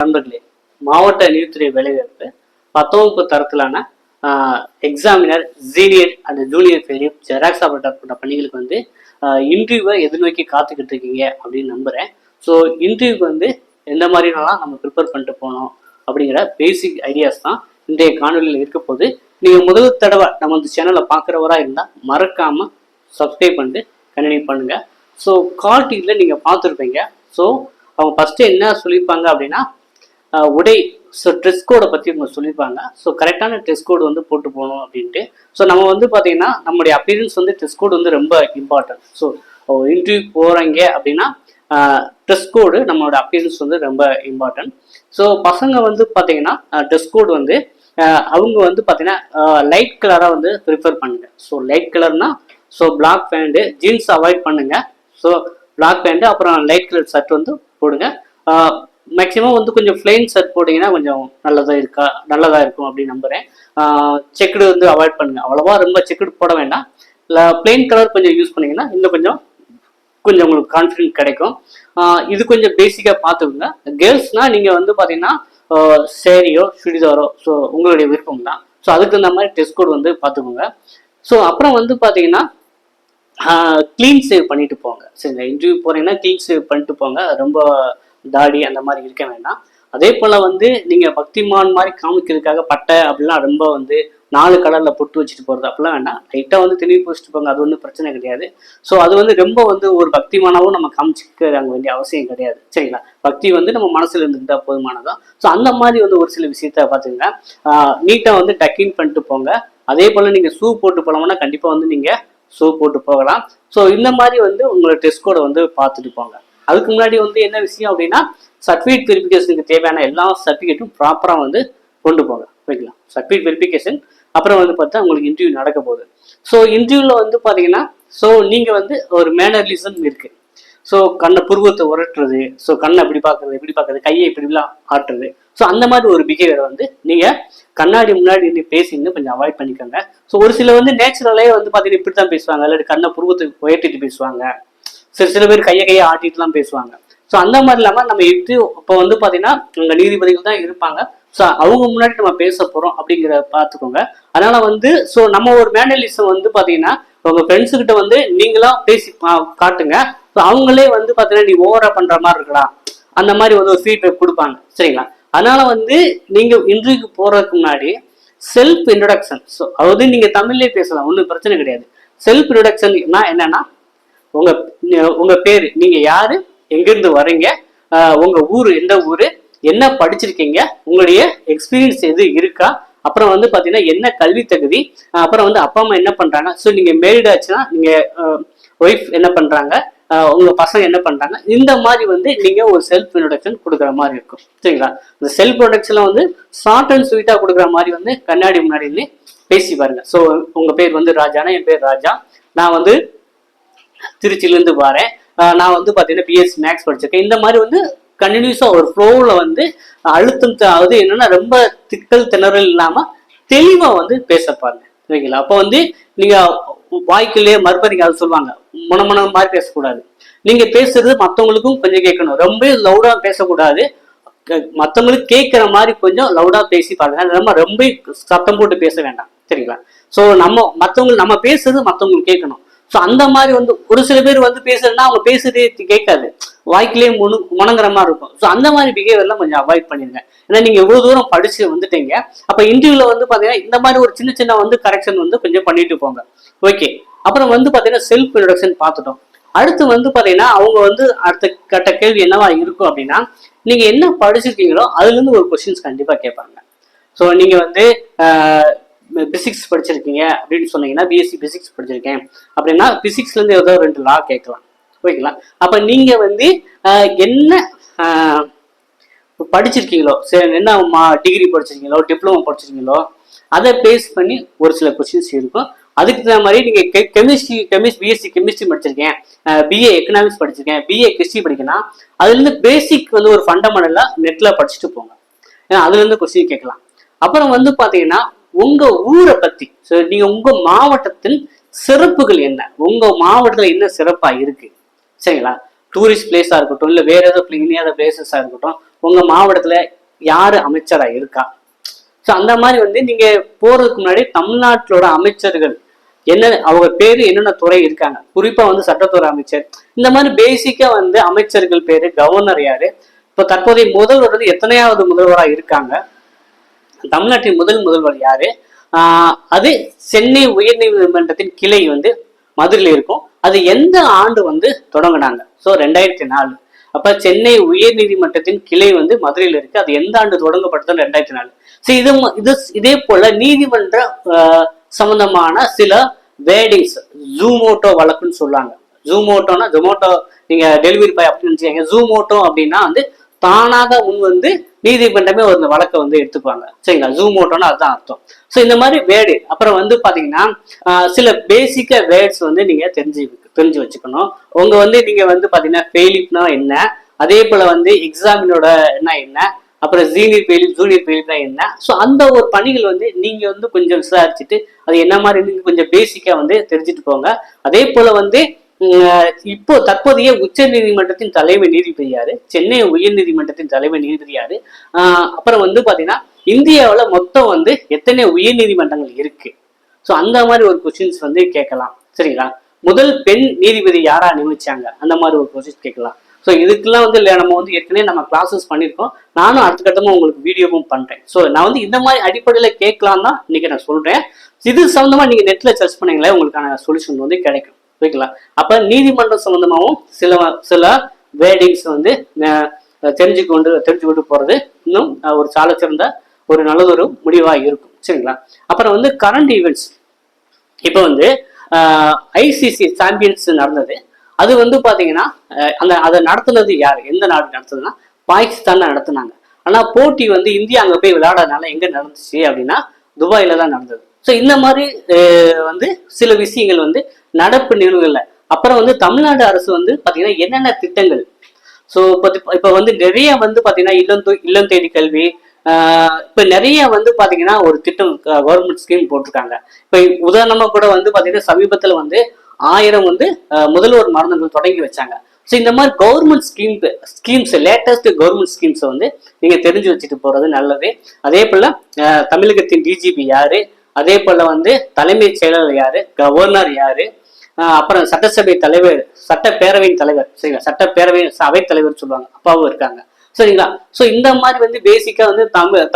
நண்பர்களே, மாவட்ட நீதித்துறை வேலைவாய்ப்பு 10th வகுப்பு தரத்திலான examiner, senior and junior failure, xerox operator போன்ற பணிகளுக்கு வந்து இன்டர்வியூவை எதிர்நோக்கி காத்துக்கிட்டு இருக்கீங்க அப்படின்னு நம்புகிறேன். ஸோ இன்டர்வியூக்கு வந்து எந்த மாதிரினாலாம் நம்ம ப்ரிப்பேர் பண்ணிட்டு போனோம் அப்படிங்கிற பேசிக் ஐடியாஸ் தான் இன்றைய காணொலியில் இருக்க போது. நீங்கள் முதல் தடவை நம்ம இந்த சேனலை பார்க்குறவரா இருந்தால் மறக்காமல் சப்ஸ்கிரைப் பண்ணிட்டு கண்டினியூ பண்ணுங்கள். ஸோ கால்டியில் நீங்கள் பார்த்துருப்பீங்க. ஸோ அவங்க ஃபஸ்ட்டு என்ன சொல்லியிருப்பாங்க அப்படின்னா உடை, ஸோ ட்ரெஸ் கோடை பற்றி இவங்க சொல்லியிருப்பாங்க. ஸோ கரெக்டான ட்ரெஸ் கோடு வந்து போட்டு போகணும் அப்படின்ட்டு. ஸோ நம்ம வந்து பார்த்தீங்கன்னா நம்மளுடைய அப்பியரன்ஸ் வந்து ட்ரெஸ் கோடு வந்து ரொம்ப இம்பார்ட்டன்ட். ஸோ இன்டர்வியூ போகிறாங்க அப்படின்னா ட்ரெஸ் கோடு நம்மளோட அப்பியரன்ஸ் வந்து ரொம்ப இம்பார்ட்டன்ட். ஸோ பசங்க வந்து பார்த்தீங்கன்னா ட்ரெஸ் கோடு வந்து அவங்க வந்து பார்த்தீங்கன்னா லைட் கலராக வந்து ப்ரிஃபர் பண்ணுங்க. ஸோ லைட் கலர்னா so black pant, jeans avoid பண்ணுங்க. ஸோ பிளாக் பேண்ட்டு அப்புறம் லைட் கலர் ஷர்ட் வந்து போடுங்க. மேக்ஸிமம் வந்து கொஞ்சம் பிளெயின் ஷர்ட் போட்டிங்கன்னா கொஞ்சம் நல்லதாக இருக்கும் அப்படின்னு நம்புகிறேன். செக்குடு வந்து அவாய்ட் பண்ணுங்க. அவ்வளோவா ரொம்ப செக்குடு போட வேண்டாம். இல்லை பிளெயின் கலர் கொஞ்சம் யூஸ் பண்ணிங்கன்னா இன்னும் கொஞ்சம் உங்களுக்கு கான்ஃபிடென்ட் கிடைக்கும். இது கொஞ்சம் பேசிக்காக பார்த்துக்கோங்க. கேர்ள்ஸ்னால் நீங்கள் வந்து பார்த்தீங்கன்னா சேரீயோ சுடிதாரோ ஸோ உங்களுடைய விருப்பம் தான். ஸோ அதுக்கு தகுந்த மாதிரி ட்ரெஸ் கோட் வந்து பார்த்துக்கோங்க. ஸோ அப்புறம் வந்து பார்த்தீங்கன்னா க்ளீன் சேவ் பண்ணிட்டு போங்க. சரிங்களா, இன்டர்வியூ போகிறீங்கன்னா க்ளீன் சேவ் பண்ணிட்டு போங்க. ரொம்ப தாடி அந்த மாதிரி இருக்க வேண்டாம். அதே போல் வந்து நீங்கள் பக்திமான் மாதிரி காமிக்கிறதுக்காக பட்டை அப்படிலாம் ரொம்ப வந்து 4 கலரில் பொட்டு வச்சுட்டு போகிறது அப்படிலாம் வேண்டாம். லைட்டாக வந்து தெளிவு வச்சுட்டு போங்க. அது ஒன்றும் பிரச்சனை கிடையாது. ஸோ அது வந்து ரொம்ப வந்து ஒரு பக்திமானாவும் நம்ம காமிச்சிக்க அங்கே வேண்டிய அவசியம் கிடையாது. சரிங்களா, பக்தி வந்து நம்ம மனசில் இருந்துக்கிட்டா போதுமானதான். ஸோ அந்த மாதிரி வந்து ஒரு சில விஷயத்த பார்த்துங்க. நீட்டாக வந்து டக்கின் பண்ணிட்டு போங்க. அதே போல் நீங்கள் ஷூ போட்டு போகலாம்னா கண்டிப்பாக வந்து நீங்கள் ஷூ போட்டு போகலாம். ஸோ இந்த மாதிரி வந்து உங்களோட ட்ரெஸ் கோடை வந்து பார்த்துட்டு போங்க. அதுக்கு முன்னாடி வந்து என்ன விஷயம் அப்படின்னா சர்டிஃபிகேட் வெரிஃபிகேஷனுக்கு தேவையான எல்லா சர்டிஃபிகேட்டும் ப்ராப்பராக வந்து கொண்டு போங்க. ஓகேங்களா, சர்டிஃபிகேட் வெரிஃபிகேஷன் அப்புறம் வந்து பார்த்தா உங்களுக்கு இன்டர்வியூ நடக்க போகுது. ஸோ இன்டர்வியூவில் வந்து பார்த்தீங்கன்னா ஸோ நீங்கள் வந்து ஒரு மேனர்லிசம் இருக்குது. ஸோ கண்ணை புருவத்தை உரட்டுறது, ஸோ கண்ணை எப்படி பார்க்குறது, கையை இப்படிலாம் ஆட்டுறது. ஸோ அந்த மாதிரி ஒரு பிஹேவியரை வந்து நீங்கள் கண்ணாடி முன்னாடி பேசின்னு கொஞ்சம் அவாய்ட் பண்ணிக்கோங்க. ஸோ ஒரு சில வந்து நேச்சுரலே வந்து பார்த்தீங்கன்னா இப்படி தான் பேசுவாங்க. இல்லாட்டி கண்ணை புருவத்தை உயர்த்திட்டு பேசுவாங்க. சில பேர் கையை ஆட்டிட்டுலாம் பேசுவாங்க. ஸோ அந்த மாதிரி இல்லாமல் நம்ம இப்போ வந்து பார்த்தீங்கன்னா உங்கள் நீதிபதிகள் தான் இருப்பாங்க. ஸோ அவங்க முன்னாடி நம்ம பேச போகிறோம் அப்படிங்கிறத பார்த்துக்கோங்க. அதனால வந்து ஸோ நம்ம ஒரு மேனலிசம் வந்து பார்த்தீங்கன்னா உங்கள் ஃப்ரெண்ட்ஸுக்கிட்ட வந்து நீங்களாம் பேசி காட்டுங்க. ஸோ அவங்களே வந்து பார்த்தீங்கன்னா நீ ஓவரா பண்ணுற மாதிரி இருக்கலாம் அந்த மாதிரி வந்து ஒரு ஃபீட்பேக் கொடுப்பாங்க. சரிங்களா, அதனால வந்து நீங்கள் இன்டர்வியூக்கு போகிறதுக்கு முன்னாடி செல்ஃப் இன்ட்ரொடக்ஷன், ஸோ அதாவது நீங்கள் தமிழ்லேயே பேசலாம், ஒன்றும் பிரச்சனை கிடையாது. செல்ஃப் இன்ட்ரொடக்ஷன்னா என்னன்னா உங்க பேரு, நீங்க யாரு, எங்கிருந்து வரீங்க, உங்க ஊரு எந்த ஊரு, என்ன படிச்சிருக்கீங்க, உங்களுடைய எக்ஸ்பீரியன்ஸ் எது இருக்கா, அப்புறம் வந்து பாத்தீங்கன்னா என்ன கல்வி தகுதி, அப்புறம் வந்து அப்பா அம்மா என்ன பண்றாங்க, ஸோ நீங்க மேரிட் ஆச்சுன்னா நீங்க ஒய்ஃப் என்ன பண்றாங்க, உங்க பசங்க என்ன பண்றாங்க, இந்த மாதிரி வந்து நீங்க ஒரு செல்ஃப் இன்ட்ரொடக்ஷன் கொடுக்குற மாதிரி இருக்கும். சரிங்களா, இந்த செல்ஃப் இன்ட்ரொடக்ஷன்ல வந்து ஷார்ட் அண்ட் ஸ்வீட்டா கொடுக்குற மாதிரி வந்து கண்ணாடி முன்னாடி பேசி பாருங்க. ஸோ உங்க பேர் வந்து ராஜானா, என் பேர் ராஜா, நான் வந்து திருச்சியிலேருந்து வரேன், நான் வந்து பார்த்தீங்கன்னா பிஎஸ்சி மேக்ஸ் படிச்சிருக்கேன். இந்த மாதிரி வந்து கண்டினியூஸாக ஒரு ஃப்ளோவில் வந்து அழுத்தம், அதாவது என்னன்னா ரொம்ப திக்கல் திணறல் இல்லாமல் தெளிவாக வந்து பேச பாருங்க. ஓகேங்களா, அப்போ வந்து நீங்கள் வாய்க்குள்ளேயே மறுபடியும் அதை சொல்லுவாங்க, முனமுன மாதிரி பேசக்கூடாது. நீங்கள் பேசுறது மற்றவங்களுக்கும் கொஞ்சம் கேட்கணும். ரொம்ப லவுடாக பேசக்கூடாது, மற்றவங்களுக்கு கேட்குற மாதிரி கொஞ்சம் லவுடாக பேசி பாருங்க. ரொம்ப சத்தம் போட்டு பேச வேண்டாம். சரிங்களா, ஸோ நம்ம பேசுறது மற்றவங்களுக்கு கேட்கணும். ஸோ அந்த மாதிரி வந்து ஒரு சில பேர் வந்து பேசுறதுன்னா அவங்க பேசுறதே கேட்காது, வாய்க்கிலேயே முணங்குற மாதிரி இருக்கும். ஸோ அந்த மாதிரி பிஹேவியர்லாம் கொஞ்சம் அவாய்ட் பண்ணிருங்க. ஏன்னா நீங்க எவ்வளவு தூரம் படிச்சு வந்துட்டீங்க, அப்ப இன்டர்வியூல வந்து பாத்தீங்கன்னா இந்த மாதிரி ஒரு சின்ன வந்து கரெக்ஷன் வந்து கொஞ்சம் பண்ணிட்டு போங்க. ஓகே, அப்புறம் வந்து பாத்தீங்கன்னா செல்ஃப் இன்ட்ரொடக்ஷன் பார்த்துட்டோம். அடுத்து வந்து பாத்தீங்கன்னா அவங்க வந்து அடுத்த கட்ட கேள்வி என்னவா இருக்கும் அப்படின்னா நீங்க என்ன படிச்சிருக்கீங்களோ அதுல இருந்து ஒரு கொஸ்டின்ஸ் கண்டிப்பா கேட்பாங்க. ஸோ நீங்க வந்து பிசிக்ஸ் படிச்சிருக்கீங்க அப்படின்னு சொன்னீங்கன்னா பிஎஸ்சி பிசிக்ஸ் படிச்சிருக்கேன் அப்படின்னா பிசிக்ஸ்லேருந்து ஏதோ 2 லா கேட்கலாம். ஓகேங்களா, அப்போ நீங்கள் வந்து என்ன படிச்சிருக்கீங்களோ, சரி என்ன டிகிரி படிச்சிருக்கீங்களோ, டிப்ளமோ படிச்சிருக்கீங்களோ, அதை பேஸ் பண்ணி ஒரு சில கொஸ்டின்ஸ் இருக்கும். அதுக்கு தகுந்த மாதிரி நீங்கள் பிஎஸ்சி கெமிஸ்ட்ரி படிச்சிருக்கேன், பிஏ எக்கனாமிக்ஸ் படிச்சிருக்கேன், பிஏ ஹிஸ்ட்ரி படிக்கணும், அதுலேருந்து பேசிக் வந்து ஒரு ஃபண்டமெண்டலாக நெட்டில் படிச்சுட்டு போங்க. ஏன்னா அதுலேருந்து கொஸ்டின் கேட்கலாம். அப்புறம் வந்து பார்த்தீங்கன்னா உங்க ஊரை பத்தி, நீங்க உங்க மாவட்டத்தின் சிறப்புகள் என்ன, உங்க மாவட்டத்துல என்ன சிறப்பா இருக்கு. சரிங்களா, டூரிஸ்ட் பிளேஸா இருக்கட்டும், இல்ல வேற ஏதோ இனியாத பிளேசஸா இருக்கட்டும், உங்க மாவட்டத்துல யாரு அமைச்சரா இருக்கா. ஸோ அந்த மாதிரி வந்து நீங்க போறதுக்கு முன்னாடி தமிழ்நாட்டிலோட அமைச்சர்கள் என்ன, அவங்க பேரு என்னென்ன துறை இருக்காங்க, குறிப்பா வந்து சட்டத்துறை அமைச்சர், இந்த மாதிரி பேசிக்கா வந்து அமைச்சர்கள் பேரு, கவர்னர் யாரு, இப்ப தற்போதைய முதல்வர் வந்து எத்தனையாவது முதல்வரா இருக்காங்க, தமிழ்நாட்டின் முதல்வர் யாரு, அது சென்னை உயர்நீதிமன்றத்தின் கிளை வந்து மதுரையில் இருக்கும், அது எந்த ஆண்டு வந்து தொடங்கினாங்க. ஸோ 2004. அப்ப சென்னை உயர் நீதிமன்றத்தின் கிளை வந்து மதுரையில் இருக்கு, அது எந்த ஆண்டு தொடங்கப்பட்டது, 2004. இதே போல நீதிமன்ற சம்பந்தமான சில வேர்டிங்ஸ், ஜூமோட்டோ வழக்குன்னு சொல்லுவாங்க. ஜூமோட்டோனா ஜொமோட்டோ நீங்க டெலிவரி பாய் அப்படின்னு நினைச்சீங்க. ஜூமோட்டோ அப்படின்னா வந்து தானாக முன் வந்து நீதிமன்றமே ஒரு வழக்கை வந்து எடுத்துக்குவாங்க. சரிங்களா, ஜூமோட்டோன்னா அதுதான் அர்த்தம். ஸோ இந்த மாதிரி வேர்டு. அப்புறம் வந்து பாத்தீங்கன்னா சில பேசிக்க வேர்ட்ஸ் வந்து நீங்க தெரிஞ்சு வச்சுக்கணும். உங்க வந்து நீங்க வந்து பாத்தீங்கன்னா ஃபெயிலிப்னா என்ன, அதே போல வந்து எக்ஸாமினோட என்ன, அப்புறம் ஜூனியர் ஃபெயிலிப்னா என்ன. ஸோ அந்த ஒரு பணிகள் வந்து நீங்க வந்து கொஞ்சம் விசாரிச்சுட்டு அது என்ன மாதிரி கொஞ்சம் பேசிக்கா வந்து தெரிஞ்சுட்டு போங்க. அதே போல வந்து இப்போ தற்போதைய உச்ச நீதிமன்றத்தின் தலைமை நீதிபதி யாரு, சென்னை உயர் நீதிமன்றத்தின் தலைமை நீதிபதி யாரு, அப்புறம் வந்து பாத்தீங்கன்னா இந்தியாவில மொத்தம் வந்து எத்தனை உயர் நீதிமன்றங்கள் இருக்கு. ஸோ அந்த மாதிரி ஒரு கொஸ்டின்ஸ் வந்து கேட்கலாம். சரிங்களா, முதல் பெண் நீதிபதி யாரா நியமிச்சாங்க, அந்த மாதிரி ஒரு கொஸ்டின்ஸ் கேட்கலாம். ஸோ இதுக்கெல்லாம் வந்து நம்ம வந்து ஏற்கனவே நம்ம கிளாஸஸ் பண்ணியிருக்கோம், நானும் அடுத்த கட்டமா உங்களுக்கு வீடியோவும் பண்றேன். ஸோ நான் வந்து இந்த மாதிரி அடிப்படையில் கேட்கலாம் தான் இன்னைக்கு நான் சொல்றேன். இது சம்பந்தமா நீங்க நெட்ல சர்ச் பண்ணீங்களே உங்களுக்கான சொல்யூஷன் வந்து கிடைக்கும். ஓகேங்களா, அப்ப நீதிமன்றம் சம்பந்தமாகவும் சில வேர்டிங்ஸ் வந்து தெரிஞ்சு கொண்டு போறது இன்னும் ஒரு சால சிறந்த ஒரு நல்லதொரு முடிவா இருக்கும். சரிங்களா, அப்புறம் வந்து கரண்ட் ஈவெண்ட்ஸ். இப்போ வந்து ஐசிசி சாம்பியன்ஸ் நடந்தது, அது வந்து பாத்தீங்கன்னா அதை நடத்துனது யாரு, எந்த நாடு நடத்துதுன்னா பாகிஸ்தான் நடத்துனாங்க. ஆனா போட்டி வந்து இந்தியா அங்க போய் விளையாடுறதுனால எங்க நடந்துச்சு அப்படின்னா துபாயில தான் நடந்தது. ஸோ இந்த மாதிரி வந்து சில விஷயங்கள் வந்து நடப்பு நிகழ்வுகள்ல. அப்புறம் வந்து தமிழ்நாடு அரசு வந்து பாத்தீங்கன்னா என்னென்ன திட்டங்கள், ஸோ இப்ப வந்து நிறைய வந்து பாத்தீங்கன்னா இல்லம் தேடி கல்வி, இப்ப நிறைய வந்து பாத்தீங்கன்னா ஒரு திட்டம் கவர்மெண்ட் ஸ்கீம் போட்டிருக்காங்க. இப்ப உதாரணமா கூட வந்து பாத்தீங்கன்னா சமீபத்துல வந்து 1000 வந்து முதல்வர் மருந்துகள் தொடங்கி வச்சாங்க. ஸோ இந்த மாதிரி கவர்மெண்ட் ஸ்கீம்ஸ் லேட்டஸ்ட் கவர்மெண்ட் ஸ்கீம்ஸை வந்து நீங்க தெரிஞ்சு வச்சுட்டு போறது நல்லது. அதே போல தமிழகத்தின் டிஜிபி யாரு, அதே போல வந்து தலைமைச் செயலாளர் யாரு, கவர்னர் யாரு, அப்புறம் சட்டப்பேரவையின் தலைவர், சரிங்களா, சட்டப்பேரவை அவைத் தலைவர் சொல்லுவாங்க, அப்பாவும் இருக்காங்க. சரிங்களா, ஸோ இந்த மாதிரி வந்து பேசிக்கா வந்து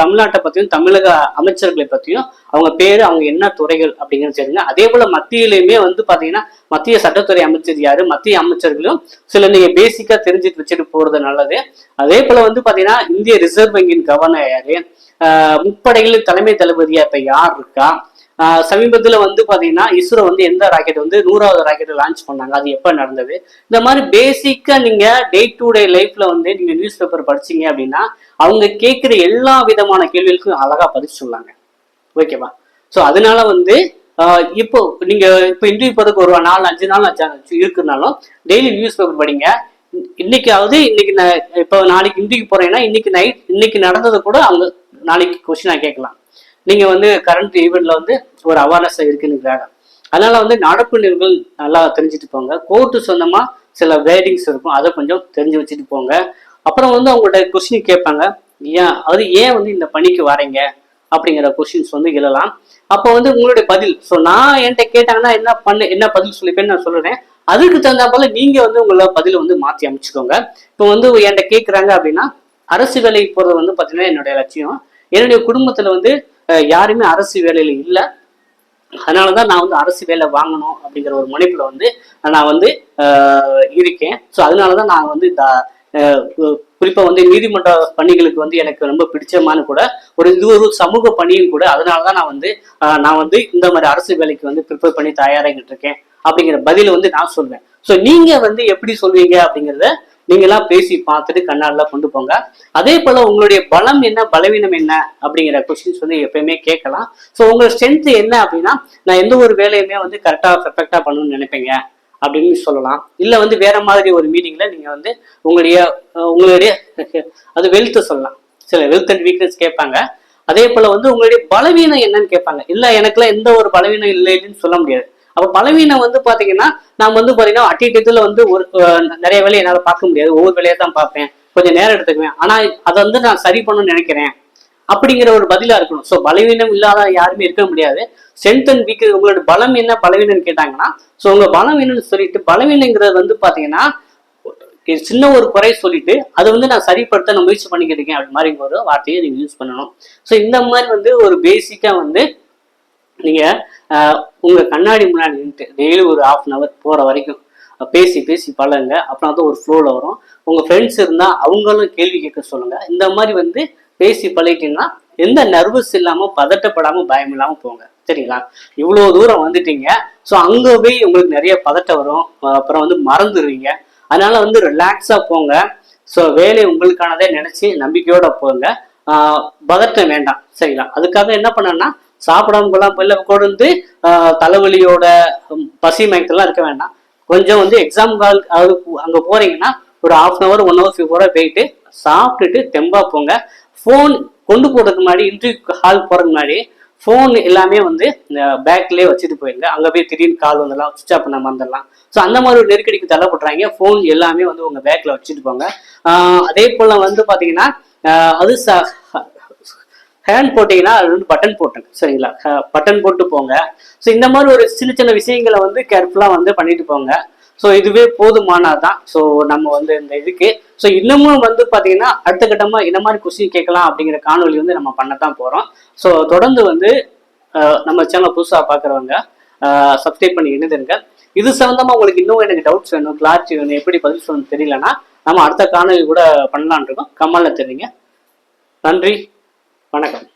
தமிழ்நாட்டை பத்தியும் தமிழக அமைச்சர்களை பத்தியும் அவங்க பேரு, அவங்க என்ன துறைகள் அப்படிங்கிறது சரிங்க. அதே போல மத்தியிலுமே வந்து பாத்தீங்கன்னா மத்திய சட்டத்துறை அமைச்சர் யாரு, மத்திய அமைச்சர்களும் சில நீங்க பேசிக்கா தெரிஞ்சுட்டு வச்சுட்டு போறது நல்லது. அதே போல வந்து பாத்தீங்கன்னா இந்திய ரிசர்வ் வங்கியின் கவர்னர் யாரு, முப்படைகளின் தலைமை தளபதியா இப்ப யார் இருக்கா, சமீபத்துல வந்து பாத்தீங்கன்னா இஸ்ரோ வந்து எந்த ராக்கெட் வந்து 100வது ராக்கெட் லான்ச் பண்ணாங்க, அது எப்ப நடந்தது. இந்த மாதிரி பேசிக்கா நீங்க டே டு டே லைஃப்ல வந்து நீங்க நியூஸ் பேப்பர் படிச்சீங்க அப்படின்னா அவங்க கேட்கிற எல்லா விதமான கேள்விகளுக்கும் அழகா பதில் சொல்லாங்க. ஓகேவா, ஸோ அதனால வந்து இப்போ நீங்க இப்போ இன்டர்வியூ போறதுக்கு ஒரு 4-5 நாள் இருக்குனாலும் டெய்லி நியூஸ் பேப்பர் படிங்க. இன்னைக்காவது இன்னைக்கு இப்போ நாளைக்கு இன்டர்வியூ போறேன்னா இன்னைக்கு நடந்ததை கூட அவங்க நாளைக்கு கொஸ்டினா கேட்கலாம். நீங்க வந்து கரண்ட் ஈவெண்ட்ல வந்து ஒரு அவேர்னஸ் இருக்குன்னு, அதனால வந்து நடப்பு நிகழ்வுகள் நல்லா தெரிஞ்சுட்டு போங்க. கோர்ட்டு சொந்தமா சில வேர்டிங்ஸ் இருக்கும், அதை கொஞ்சம் தெரிஞ்சு வச்சுட்டு போங்க. அப்புறம் வந்து அவங்கள்ட்ட கொஸ்டின் கேட்பாங்க, ஏன் வந்து இந்த பணிக்கு வரீங்க அப்படிங்கிற கொஸ்டின்ஸ் வந்து எழலாம். அப்போ வந்து உங்களுடைய பதில், ஸோ நான் என்கிட்ட கேட்டாங்கன்னா என்ன பதில் சொல்லிப்பேன்னு நான் சொல்லுறேன். அதுக்கு தகுந்த போல நீங்க வந்து உங்களோட பதில வந்து மாற்றி அமைச்சுக்கோங்க. இப்போ வந்து என்கிட்ட கேட்குறாங்க அப்படின்னா அரசு வேலைக்கு போறது வந்து பார்த்தீங்கன்னா என்னுடைய லட்சியம். என்னுடைய குடும்பத்துல வந்து யாருமே அரசு வேலையில இல்லை, அதனாலதான் நான் வந்து அரசு வேலை வாங்கணும் அப்படிங்கிற ஒரு முனைப்புல வந்து நான் வந்து இருக்கேன். ஸோ அதனாலதான் நான் வந்து குறிப்பா வந்து நீதிமன்ற பணிகளுக்கு வந்து எனக்கு ரொம்ப பிடிச்சமான கூட இது ஒரு சமூக பணியும் கூட. அதனாலதான் நான் வந்து இந்த மாதிரி அரசு வேலைக்கு வந்து ப்ரிப்பேர் பண்ணி தயாராகிட்டு இருக்கேன் அப்படிங்கிற பதில வந்து நான் சொல்வேன். ஸோ நீங்க வந்து எப்படி சொல்வீங்க அப்படிங்கிறத நீங்களாம் பேசி பார்த்துட்டு கண்ணாடிலாம் கொண்டு போங்க. அதே போல உங்களுடைய பலம் என்ன, பலவீனம் என்ன அப்படிங்கிற கொஸ்டின்ஸ் வந்து எப்பயுமே கேட்கலாம். ஸோ உங்களோட ஸ்ட்ரென்த் என்ன அப்படின்னா நான் எந்த ஒரு வேலையுமே வந்து பெர்ஃபெக்டா பண்ணணும்னு நினைப்பீங்க அப்படின்னு சொல்லலாம். இல்லை வந்து வேற மாதிரி ஒரு மீட்டிங்ல நீங்க வந்து உங்களுடைய அது வெல்த் சொல்லலாம், சில வெல்த் அண்ட் வீக்னஸ் கேட்பாங்க. அதே போல வந்து உங்களுடைய பலவீனம் என்னன்னு கேட்பாங்க. இல்லை எனக்குலாம் எந்த ஒரு பலவீனம் இல்லைன்னு சொல்ல முடியாது. அப்ப பலவீனம் வந்து பாத்தீங்கன்னா நான் வந்து பாத்தீங்கன்னா அட்டியத்துல வந்து ஒரு நிறைய வேலையை என்னால பார்க்க முடியாது, ஒவ்வொரு வேலையை தான் பார்ப்பேன். கொஞ்சம் நேரம் எடுத்துக்குவேன், ஆனா அதை வந்து நான் சரி பண்ணணும்னு நினைக்கிறேன் அப்படிங்கிற ஒரு பதிலா இருக்கணும். ஸோ பலவீனம் இல்லாத யாருமே இருக்க முடியாது. ஸ்ட்ரென்த் அண்ட் வீக், உங்களோட பலம் என்ன பலவீனம்னு கேட்டாங்கன்னா, ஸோ உங்க பலம் என்னன்னு சொல்லிட்டு, பலவீனங்கிறது வந்து பாத்தீங்கன்னா சின்ன ஒரு குறை சொல்லிட்டு அதை வந்து நான் சரிப்படுத்த நான் முயற்சி பண்ணிக்கிட்டு இருக்கேன் அப்படி மாதிரி ஒரு வார்த்தையை நீங்க யூஸ் பண்ணணும். ஸோ இந்த மாதிரி வந்து ஒரு பேசிக்கா வந்து நீங்க உங்க கண்ணாடி முன்னாடி நின்றுட்டு டெய்லி ஒரு ½ போற வரைக்கும் பேசி பேசி பழகுங்க. அப்புறம் வந்து ஒரு ஃப்ளோல வரும். உங்க ஃப்ரெண்ட்ஸ் இருந்தா அவங்களும் கேள்வி கேட்க சொல்லுங்க. இந்த மாதிரி வந்து பேசி பழகிட்டீங்கன்னா எந்த நர்வஸ் இல்லாம பதட்டப்படாம பயம் இல்லாம போங்க. சரிங்களா? இவ்வளவு தூரம் வந்துட்டீங்க. ஸோ அங்க போய் உங்களுக்கு நிறைய பதட்டம் வரும். அப்புறம் வந்து மறந்துடுவீங்க. அதனால வந்து ரிலாக்ஸா போங்க. ஸோ வேலையை உங்களுக்கானதே நினைச்சு நம்பிக்கையோட போங்க. பதட்டம் வேண்டாம். சரிங்களா? அதுக்காக என்ன பண்ணனா, சாப்பிடாம போலாம் வெளில கூட வந்து தலைவலியோட பசி மயக்கெல்லாம் இருக்க வேண்டாம். கொஞ்சம் வந்து எக்ஸாம் கால் அங்க போறீங்கன்னா ஒரு ½ 1 hour பிஃபோரா போயிட்டு சாப்பிட்டுட்டு தெம்பா போங்க. ஃபோன் கொண்டு போறதுக்கு முன்னாடி, இன்டர்வியூ ஹால் போறதுக்கு முன்னாடி ஃபோன் எல்லாமே வந்து பேக்லேயே வச்சுட்டு போயிருங்க. அங்கே போய் திடீர்னு கால் வந்துடலாம், சுவிச் ஆஃப் பண்ண மறந்துடலாம். ஸோ அந்த மாதிரி ஒரு நெருக்கடிக்கு தள்ளப்படுறாங்க. ஃபோன் எல்லாமே வந்து உங்கள் பேக்கில் வச்சுட்டு போங்க. அதே போல் வந்து பார்த்தீங்கன்னா அது ஹேண்ட் போட்டிங்கன்னா அது வந்து பட்டன் போட்டுங்க. சரிங்களா? பட்டன் போட்டு போங்க. ஸோ இந்த மாதிரி ஒரு சின்ன சின்ன விஷயங்களை வந்து கேர்ஃபுல்லாக வந்து பண்ணிட்டு போங்க. ஸோ இதுவே போதுமானதான். ஸோ நம்ம வந்து இந்த இதுக்கு ஸோ இன்னமும் வந்து பார்த்தீங்கன்னா அடுத்த கட்டமாக இந்த மாதிரி கொஸ்டின் கேட்கலாம் அப்படிங்கிற காணொலி வந்து நம்ம பண்ணத்தான் போகிறோம். ஸோ தொடர்ந்து வந்து நம்ம சேனலை புதுசாக பார்க்குறவங்க சப்ஸ்கிரைப் பண்ணி இணைந்திருங்க. இது சம்மந்தமாக உங்களுக்கு இன்னும் எனக்கு டவுட்ஸ் வேணும், கிளாரிட்டி வேணும், எப்படி பதில் சொல்லணும் தெரியலன்னா நம்ம அடுத்த காணொலி கூட பண்ணலான் இருக்கோம். கமெண்ட்ல தெரியுங்க. நன்றி, வணக்கம்.